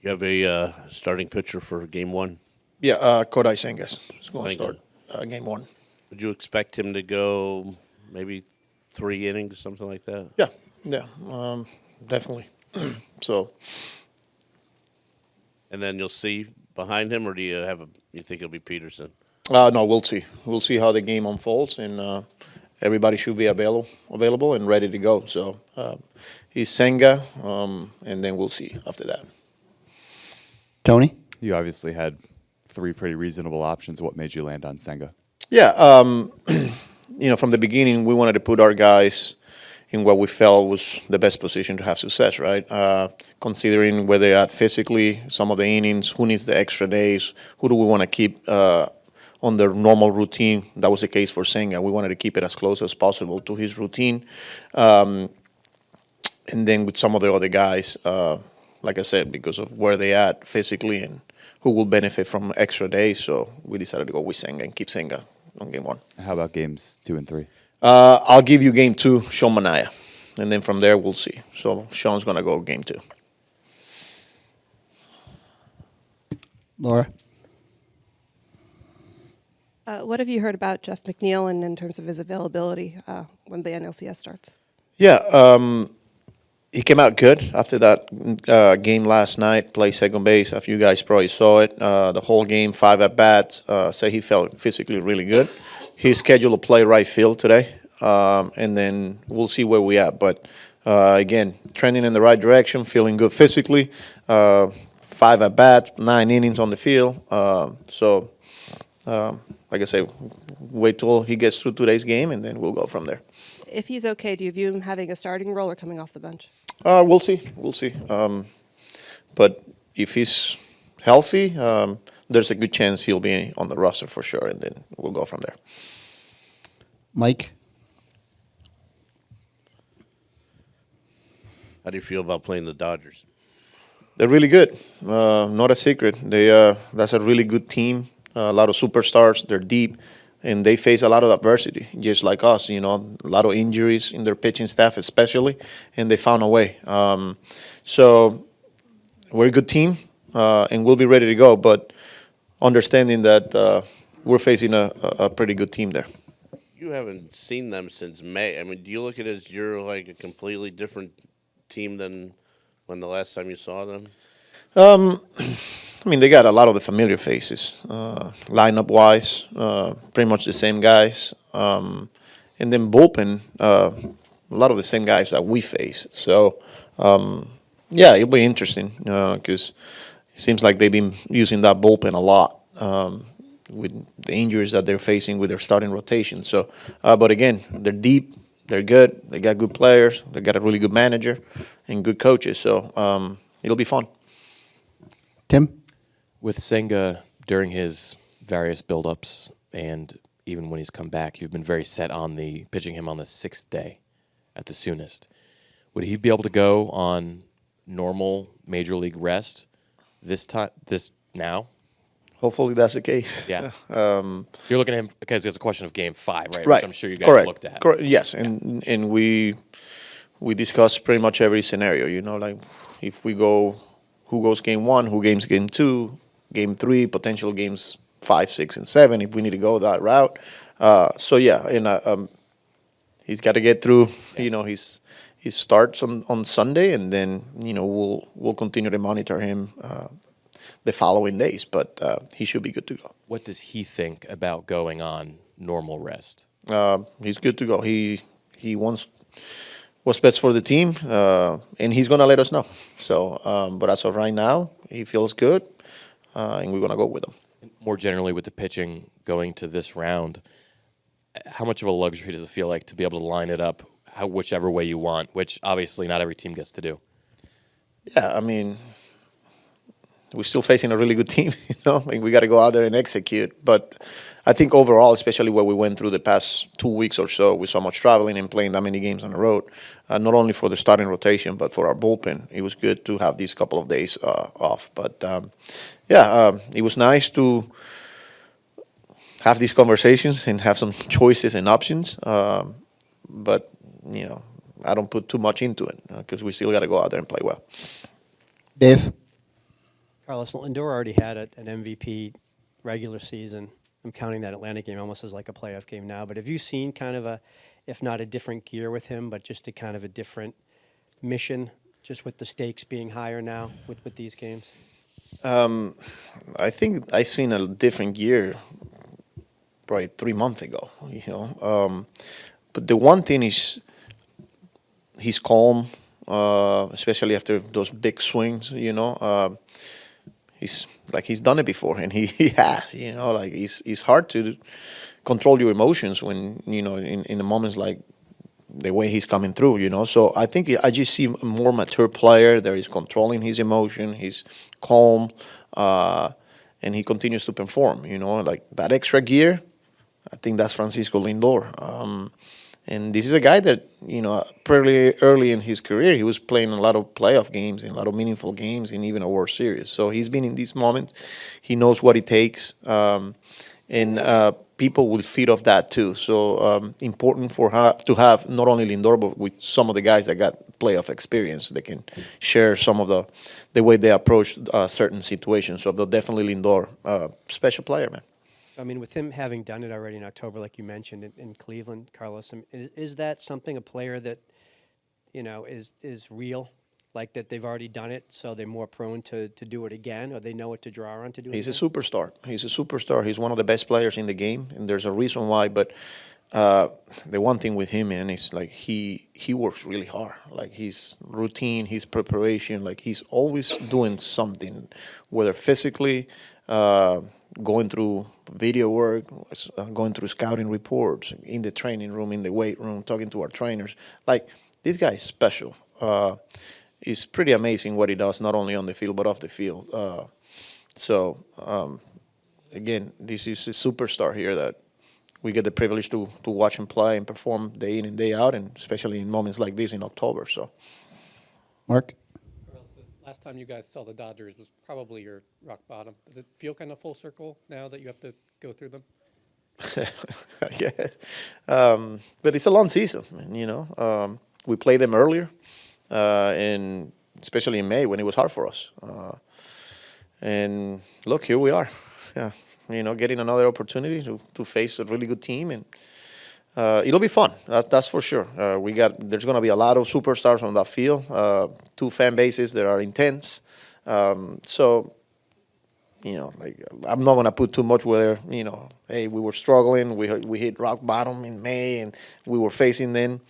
You have a starting pitcher for game one. Yeah, Kodai Sengas is going to Senga. start game one. Would you expect him to go maybe 3 innings, something like that? Yeah, yeah, definitely. So, And then you'll see behind him, or do you you think it'll be Peterson? no, we'll see. We'll see how the game unfolds, and everybody should be available and ready to go. So, he's Senga, and then we'll see after that. Tony? You obviously had three pretty reasonable options. What made you land on Senga? Yeah, from the beginning, we wanted to put our guys in what we felt was the best position to have success, right? Considering where they're at physically, some of the innings, who needs the extra days, who do we want to keep on their normal routine. That was the case for Senga. We wanted to keep it as close as possible to his routine. And then with some of the other guys, like I said, because of where they at physically and who will benefit from extra days, so we decided to go with Senga and keep Senga on game one. How about games 2 and 3? I'll give you game two, Sean Manaya. And then from there, we'll see. So Sean's going to go game two. Laura? What have you heard about Jeff McNeil and in terms of his availability when the NLCS starts? Yeah, he came out good after that game last night, played second base. A few guys probably saw it. The whole game, 5 at-bats, say he felt physically really good. He's scheduled to play right field today, and then we'll see where we at. But, again, trending in the right direction, feeling good physically. 5 at-bats, 9 innings on the field. Like I say, wait till he gets through today's game, and then we'll go from there. If he's okay, do you view him having a starting role or coming off the bench? We'll see. We'll see. But if he's healthy, there's a good chance he'll be on the roster for sure, and then we'll go from there. Mike? How do you feel about playing the Dodgers? They're really good. Not a secret. That's a really good team. A lot of superstars. They're deep, and they face a lot of adversity, just like us. A lot of injuries in their pitching staff, especially, and they found a way. So we're a good team, and we'll be ready to go. But understanding that we're facing a pretty good team there. You haven't seen them since May. I mean, do you look at it as you're like a completely different team than when the last time you saw them? They got a lot of the familiar faces, lineup-wise, pretty much the same guys. And then bullpen, a lot of the same guys that we face. So, yeah, it'll be interesting because it seems like they've been using that bullpen a lot with the injuries that they're facing with their starting rotation. So, but again, they're deep, they're good, they got good players, they got a really good manager and good coaches. So it'll be fun. Tim? With Senga, during his various buildups and even when he's come back, you've been very set on the pitching him on the 6th day at the soonest. Would he be able to go on normal major league rest this now? Hopefully that's the case. Yeah. You're looking at him because it's a question of game 5, right? Right. Which I'm sure you guys Correct. looked at. Correct. Yes, and we discuss pretty much every scenario. Like if we go, who goes game 1, who games game 2, game 3, potential games 5, 6, and 7 if we need to go that route. So yeah, and he's got to get through. His starts on Sunday, and then we'll continue to monitor him the following days. But he should be good to go. What does he think about going on normal rest? He's good to go. He wants what's best for the team, and he's gonna let us know. So, but as of right now, he feels good, and we're gonna go with him. More generally, with the pitching going to this round, how much of a luxury does it feel like to be able to line it up whichever way you want, which obviously not every team gets to do? Yeah, we're still facing a really good team, we got to go out there and execute. But I think overall, especially what we went through the past 2 weeks or so with so much traveling and playing that many games on the road, not only for the starting rotation, but for our bullpen, it was good to have these couple of days off. But, it was nice to have these conversations and have some choices and options. But, I don't put too much into it because we still got to go out there and play well. Dave? Carlos, Lindor already had an MVP regular season. I'm counting that Atlanta game almost as like a playoff game now. But have you seen kind of if not a different gear with him, but just a kind of a different mission, just with the stakes being higher now with these games? I think I seen a different gear probably 3 months ago. But the one thing is he's calm, especially after those big swings. He's done it before, and he has. Like it's hard to control your emotions when in the moments like the way he's coming through. So I think I just see a more mature player that is controlling his emotion. He's calm, and he continues to perform. Like that extra gear. I think that's Francisco Lindor. And this is a guy that, pretty early in his career, he was playing a lot of playoff games and a lot of meaningful games and even a World Series. So he's been in these moments. He knows what it takes. And people will feed off that too. So important for her to have not only Lindor, but with some of the guys that got playoff experience. They can share some of the way they approach certain situations. So definitely Lindor, special player, man. I mean, with him having done it already in October, like you mentioned in Cleveland, Carlos, is that something a player that is real, like that they've already done it, so they're more prone to do it again, or they know what to draw on to do it? He's a again? superstar. He's a superstar. He's one of the best players in the game, and there's a reason why. But the one thing with him, man, is like he works really hard. Like his routine, his preparation, like he's always doing something, whether physically. Going through video work, going through scouting reports, in the training room, in the weight room, talking to our trainers. Like, this guy is special. It's pretty amazing what he does, not only on the field, but off the field. Again, this is a superstar here that we get the privilege to watch him play and perform day in and day out, and especially in moments like this in October. So, Mark? Last time you guys saw the Dodgers was probably your rock bottom. Does it feel kind of full circle now that you have to go through them? Yes. But it's a long season, we played them earlier, and especially in May when it was hard for us. And look, here we are. Yeah, getting another opportunity to face a really good team, and it'll be fun. That's for sure. There's going to be a lot of superstars on that field. Two fan bases that are intense. So, I'm not going to put too much where, hey, we were struggling. We hit rock bottom in May, and we were facing them.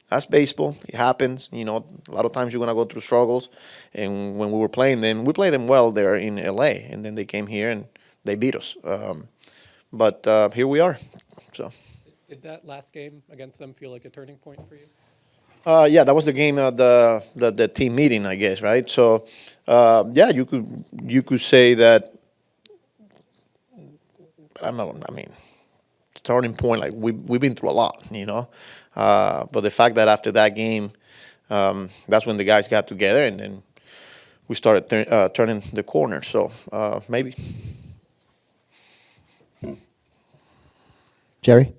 That's baseball. It happens. A lot of times you're going to go through struggles. And when we were playing them, we played them well there in L.A., and then they came here and they beat us. But here we are. So. Did that last game against them feel like a turning point for you? Yeah, that was the game of the team meeting, I guess, right? So, yeah, you could say that. Turning point. Like we've been through a lot, But the fact that after that game, that's when the guys got together, and then we started turning the corner. So maybe. Jerry?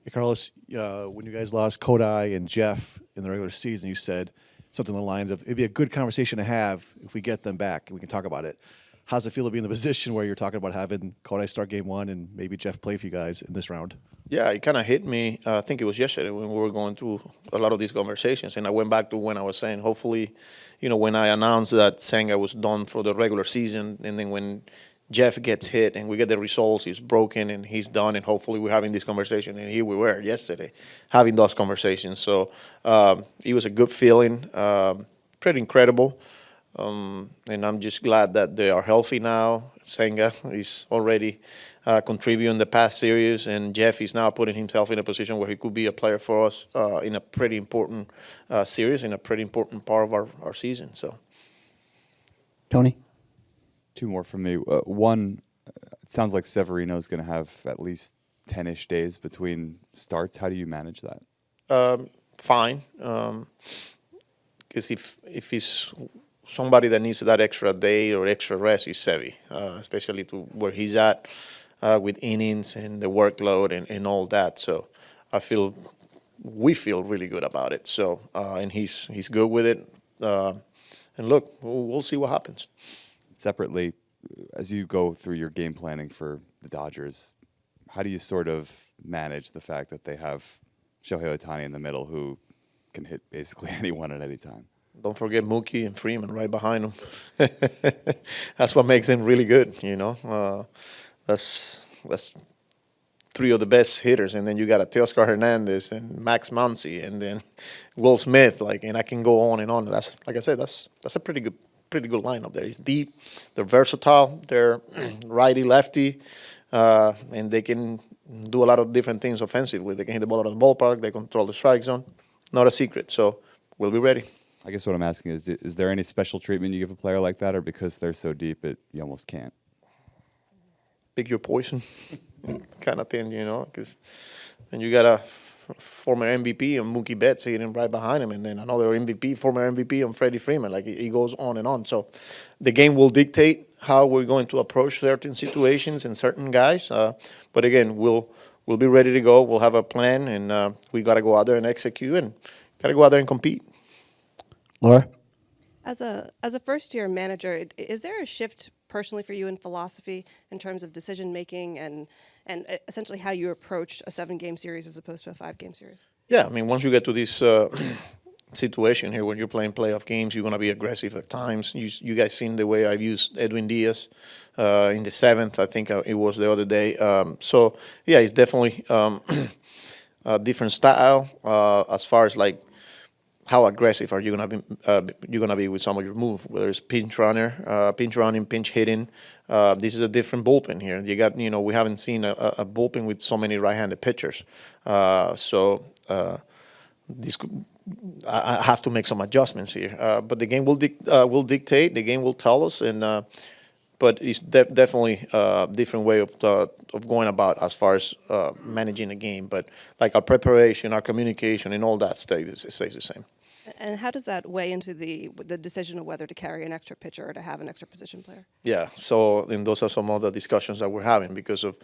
Hey, Carlos, when you guys lost Kodai and Jeff in the regular season, you said something along the lines of, it'd be a good conversation to have if we get them back and we can talk about it. How's it feel to be in the position where you're talking about having Kodai start game one and maybe Jeff play for you guys in this round? Yeah, it kind of hit me. I think it was yesterday when we were going through a lot of these conversations, and I went back to when I was saying, hopefully, when I announced that Senga was done for the regular season, and then when Jeff gets hit and we get the results, he's broken and he's done, and hopefully we're having this conversation, and here we were yesterday having those conversations. So it was a good feeling, pretty incredible. And I'm just glad that they are healthy now. Senga is already contributing the past series, and Jeff is now putting himself in a position where he could be a player for us in a pretty important series, in a pretty important part of our season. So, Tony? Two more from me. One, it sounds like Severino's going to have at least 10-ish days between starts. How do you manage that? Fine. Because if he's somebody that needs that extra day or extra rest, is Sevy, especially to where he's at with innings and the workload and all that. So we feel really good about it. So and he's good with it. And look, we'll see what happens. Separately, as you go through your game planning for the Dodgers, how do you sort of manage the fact that they have Shohei Ohtani in the middle who can hit basically anyone at any time? Don't forget Mookie and Freeman right behind him. That's what makes them really good, you know. That's three of the best hitters, and then you got a Teoscar Hernandez and Max Muncy, and then Will Smith, and I can go on and on. That's, like I said, that's a pretty good lineup there. It's deep, they're versatile, they're righty lefty, and they can do a lot of different things offensively. They can hit the ball out of the ballpark, they control the strike zone. Not a secret, so we'll be ready. I guess what I'm asking is there any special treatment you give a player like that, or because they're so deep, you almost can't? Pick your poison kind of thing, you know, because then you got a former MVP and Mookie Betts hitting right behind him, and then another MVP, former MVP, and Freddie Freeman. It goes on and on. So the game will dictate how we're going to approach certain situations and certain guys. But again, we'll be ready to go. We'll have a plan, and we got to go out there and execute, and got to go out there and compete. Laura? As a first-year manager, is there a shift personally for you in philosophy in terms of decision-making and essentially how you approach a 7-game series as opposed to a 5-game series? Yeah, I mean, once you get to this situation here when you're playing playoff games, you're going to be aggressive at times. You guys seen the way I've used Edwin Diaz in the 7th, I think it was the other day. So, yeah, it's definitely a different style as far as, how aggressive are you gonna be with some of your move? Whether it's pinch running, pinch hitting. This is a different bullpen here. You got, we haven't seen a bullpen with so many right-handed pitchers. So I have to make some adjustments here. But the game will dictate. The game will tell us, and but it's definitely a different way of going about as far as managing a game. But our preparation, our communication, and all that stays the same. And how does that weigh into the decision of whether to carry an extra pitcher or to have an extra position player? Yeah, so and those are some of the discussions that we're having because of,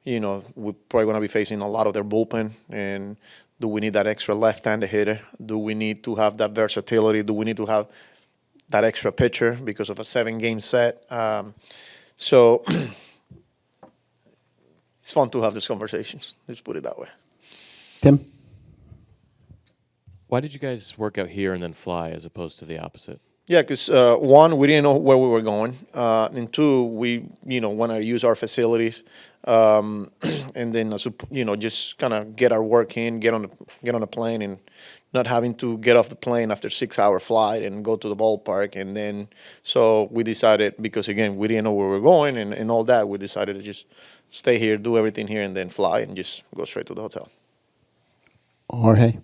we're probably going to be facing a lot of their bullpen. And do we need that extra left-handed hitter? Do we need to have that versatility? Do we need to have that extra pitcher because of a 7-game set? So it's fun to have these conversations. Let's put it that way. Tim? Why did you guys work out here and then fly as opposed to the opposite? Yeah, because one, we didn't know where we were going, and two, we want to use our facilities, and then just kind of get our work in, get on the plane, and not having to get off the plane after 6-hour flight and go to the ballpark, and then so we decided, because again we didn't know where we were going and all that, we decided to just stay here, do everything here, and then fly and just go straight to the hotel. Jorge?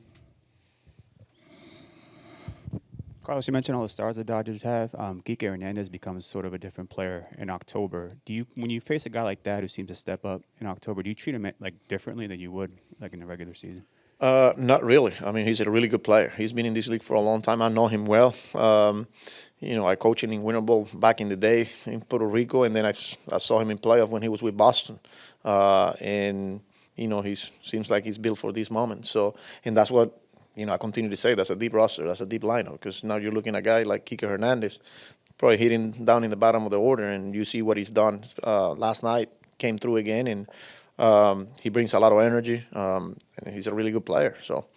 Carlos, you mentioned all the stars the Dodgers have. Kike Hernandez becomes sort of a different player in October. When you face a guy like that who seems to step up in October, do you treat him differently than you would in the regular season? Not really. I mean, he's a really good player. He's been in this league for a long time. I know him well. I coached him in Winter Bowl back in the day in Puerto Rico, and then I saw him in playoff when he was with Boston. And he seems like he's built for this moment. So, and that's what. I continue to say that's a deep roster, that's a deep lineup, because now you're looking at a guy like Kike Hernandez, probably hitting down in the bottom of the order, and you see what he's done. Last night came through again, and he brings a lot of energy, and he's a really good player. So